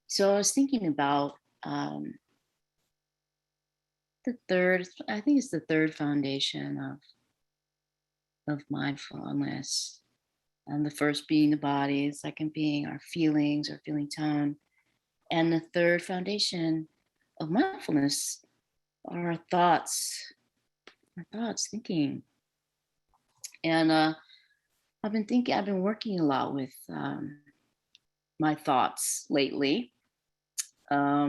So I was thinking about I think it's the third foundation of mindfulness. And the first being the body, the second being our feelings or feeling tone. And the third foundation of mindfulness are our thoughts, thinking. And I've been working a lot with my thoughts lately. How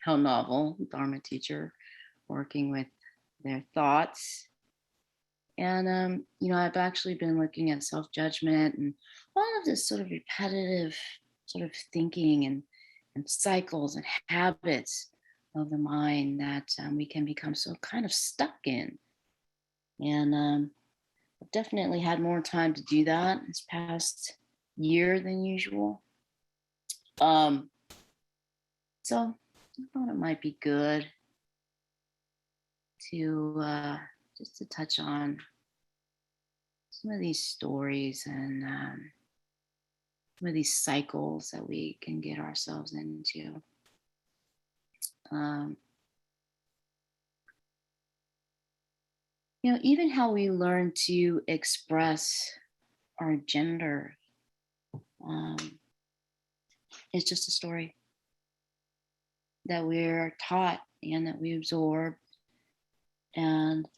novel, Dharma teacher, working with their thoughts. And, I've actually been looking at self-judgment and all of this sort of repetitive sort of thinking and cycles and habits of the mind that we can become so kind of stuck in. And I've definitely had more time to do that this past year than usual. So I thought it might be good to just to touch on some of these stories and some of these cycles that we can get ourselves into. Even how we learn to express our gender is just a story that we're taught and that we absorb, and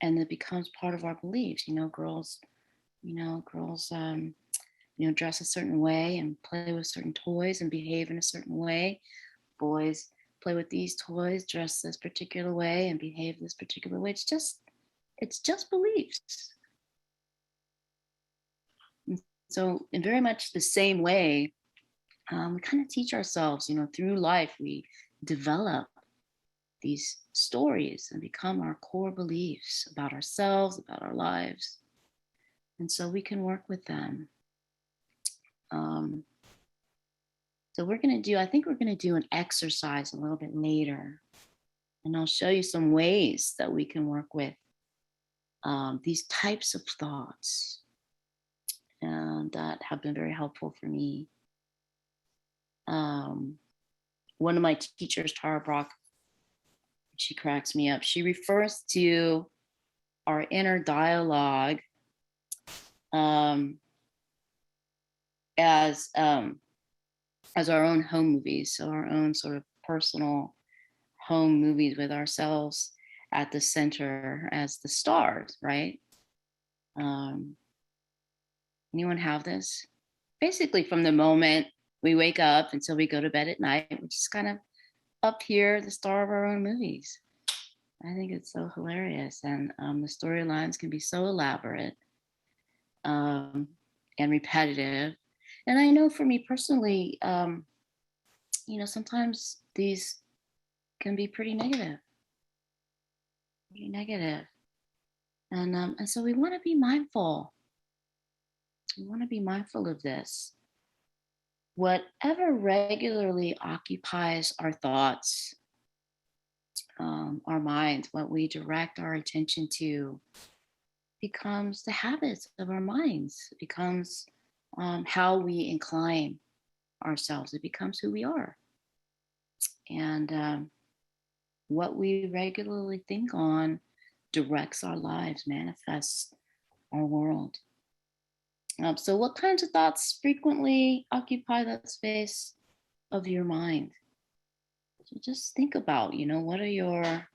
it becomes part of our beliefs. Girls dress a certain way and play with certain toys and behave in a certain way. Boys play with these toys, dress this particular way and behave this particular way. It's just beliefs. And so in very much the same way, we kind of teach ourselves, through life, we develop these stories and become our core beliefs about ourselves, about our lives. And so we can work with them. So we're going to do an exercise a little bit later. And I'll show you some ways that we can work with these types of thoughts. And that have been very helpful for me. One of my teachers, Tara Brach, she cracks me up. She refers to our inner dialogue as our own home movies, so our own sort of personal home movies with ourselves at the center as the stars, right? Anyone have this? Basically, from the moment we wake up until we go to bed at night, we're just kind of up here, the star of our own movies. I think it's so hilarious, and the storylines can be so elaborate and repetitive. And I know for me personally, sometimes these can be pretty negative. And so we want to be mindful. We want to be mindful of this. Whatever regularly occupies our thoughts, our minds, what we direct our attention to, becomes the habits of our minds. It becomes how we incline ourselves. It becomes who we are. And what we regularly think on directs our lives, manifests our world. So what kinds of thoughts frequently occupy that space of your mind? So just think about, what are your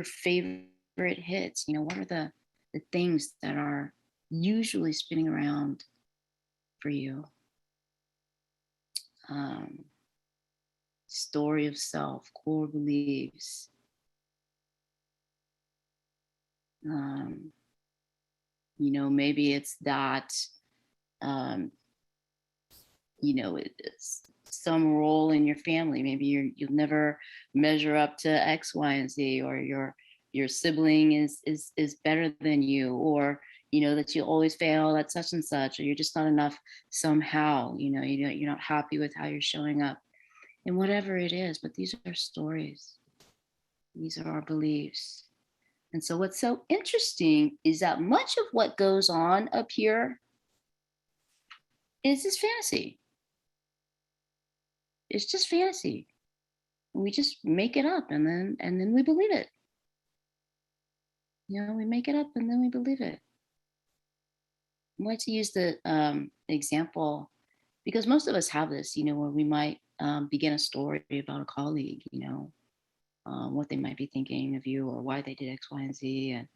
favorite hits? What are the things that are usually spinning around for you? Story of self, core beliefs. Maybe it's that, it's some role in your family. Maybe you'll never measure up to X, Y, and Z, or your sibling is better than you, or that you always fail at such and such, or you're just not enough somehow. You're not happy with how you're showing up, and whatever it is. But these are stories. These are our beliefs. And so what's so interesting is that much of what goes on up here is this fantasy. it's just fantasy. We just make it up, and then we believe it. We make it up and then we believe it. I like to use the example because most of us have this, where we might begin a story about a colleague, what they might be thinking of you or why they did X, Y, and Z. And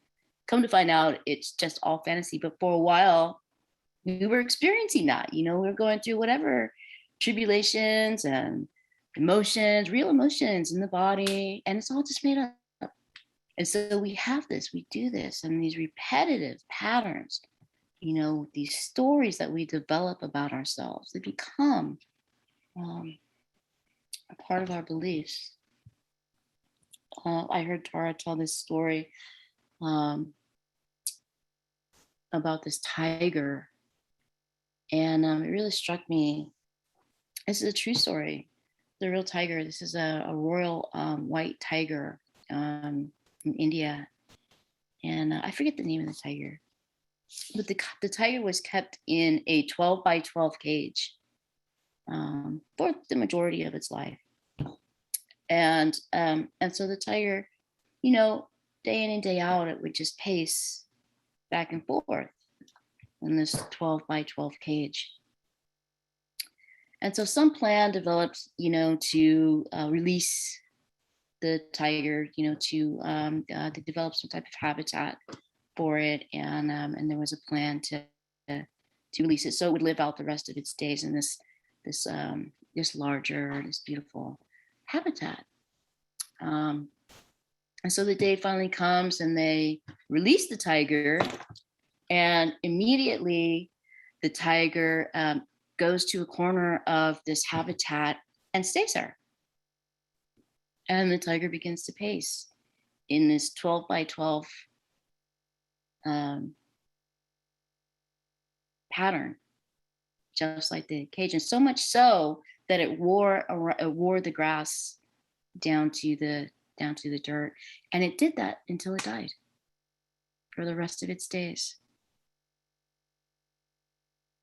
come to find out, it's just all fantasy. But for a while, we were experiencing that. We were going through whatever tribulations and emotions, real emotions in the body, and it's all just made up. And so we have this, we do this, and these repetitive patterns, these stories that we develop about ourselves, they become a part of our beliefs. I heard Tara tell this story about this tiger, and it really struck me. This is a true story. The real tiger. This is a royal white tiger in India, and I forget the name of the tiger, but the tiger was kept in a 12 by 12 cage for the majority of its life, and so the tiger, day in and day out, it would just pace back and forth in this 12 by 12 cage. And so some plan developed, to release the tiger, to develop some type of habitat for it, and there was a plan to release it so it would live out the rest of its days in this larger, this beautiful habitat. And so the day finally comes, and they release the tiger, and immediately the tiger goes to a corner of this habitat and stays there. And the tiger begins to pace in this 12 by 12 pattern, just like the cage. And so much so that it wore the grass down to the dirt. And it did that until it died for the rest of its days.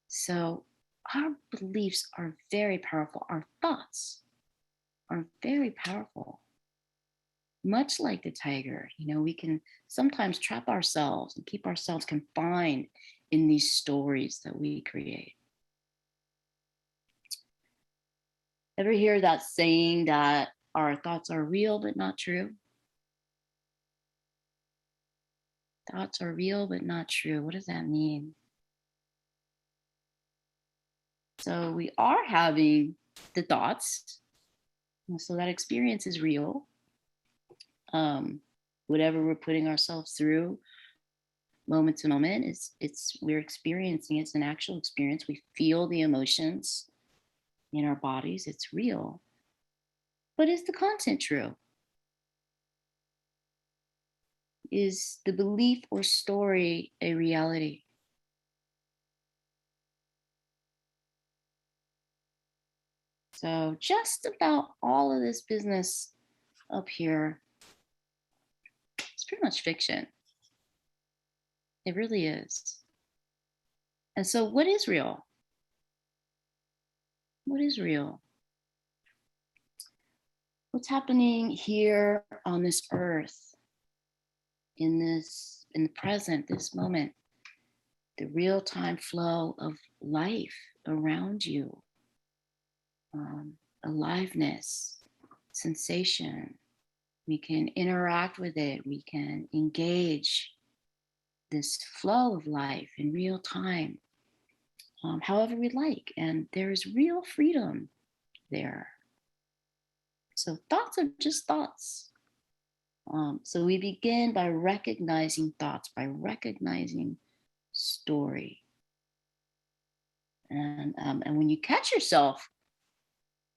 So our beliefs are very powerful. Our thoughts are very powerful. Much like the tiger, we can sometimes trap ourselves and keep ourselves confined in these stories that we create. Ever hear that saying that our thoughts are real but not true? Thoughts are real but not true. What does that mean? So we are having the thoughts, so that experience is real. Whatever we're putting ourselves through, moment to moment, we're experiencing. It's an actual experience. We feel the emotions in our bodies. It's real. But is the content true? Is the belief or story a reality? So just about all of this business up here, it's pretty much fiction. It really is. And so what is real? What is real? What's happening here on this earth, in the present, this moment, the real-time flow of life around you, aliveness, sensation. We can interact with it. We can engage this flow of life in real time, however we like. And there is real freedom there. So thoughts are just thoughts. So we begin by recognizing thoughts, by recognizing story. And when you catch yourself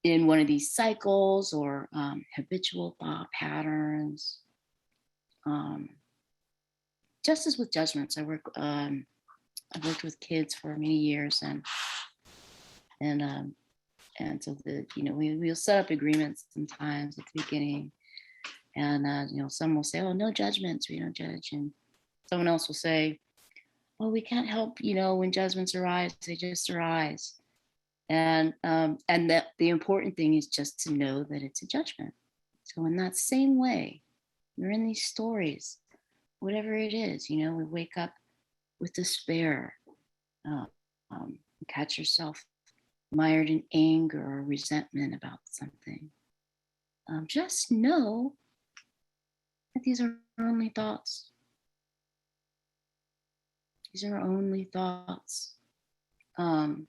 in one of these cycles or habitual thought patterns, just as with judgments, I've worked with kids for many years, and so we'll set up agreements sometimes at the beginning, and some will say, "Oh, no judgments, we don't judge," and someone else will say, "Oh, we can't help, when judgments arise, they just arise." And that the important thing is just to know that it's a judgment. So in that same way, you're in these stories, whatever it is, we wake up with despair, uh, catch yourself mired in anger or resentment about something. Just know that these are only thoughts. These are only thoughts. And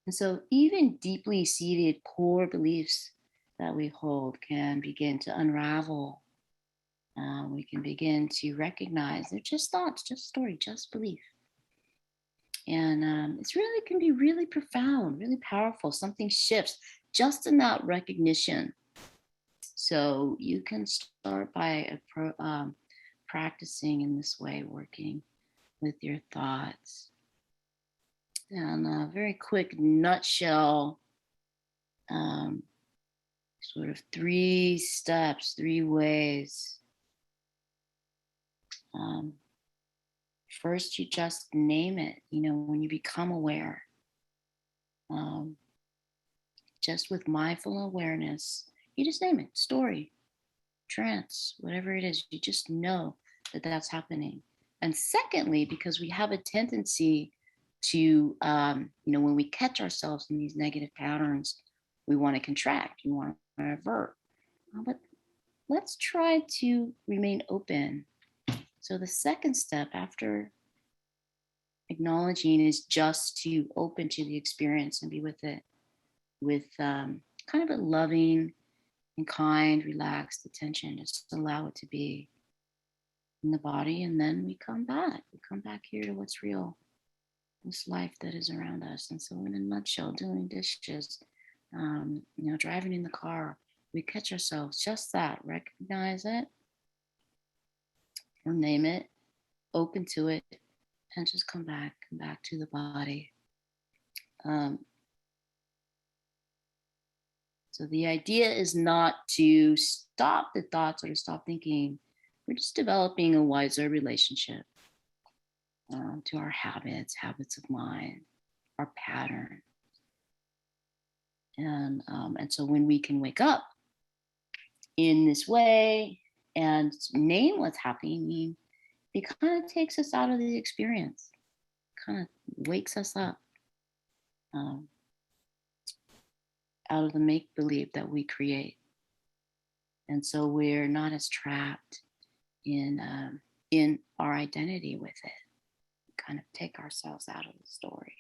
so even deeply seated core beliefs that we hold can begin to unravel. We can begin to recognize they're just thoughts, just story, just belief. And it's really can be really profound, really powerful. Something shifts just in that recognition. So you can start by practicing in this way, working with your thoughts. And a very quick nutshell, sort of 3 steps, 3 ways. First, you just name it, when you become aware. Just with mindful awareness, you just name it, story, trance, whatever it is, you just know that that's happening. And secondly, because we have a tendency to, when we catch ourselves in these negative patterns, we want to contract, you want to avert. But let's try to remain open. So the second step after acknowledging is just to open to the experience and be with it with kind of a loving and kind, relaxed attention. Just allow it to be in the body. And then we come back. We come back here to what's real, this life that is around us. And so in a nutshell, doing dishes, driving in the car, we catch ourselves, just that, recognize it or name it, open to it, and just come back to the body. So the idea is not to stop the thoughts or to stop thinking. We're just developing a wiser relationship to our habits of mind, our pattern. And so when we can wake up in this way and name what's happening, it kind of takes us out of the experience, kind of wakes us up out of the make-believe that we create. And so we're not as trapped in our identity with it. We kind of take ourselves out of the story.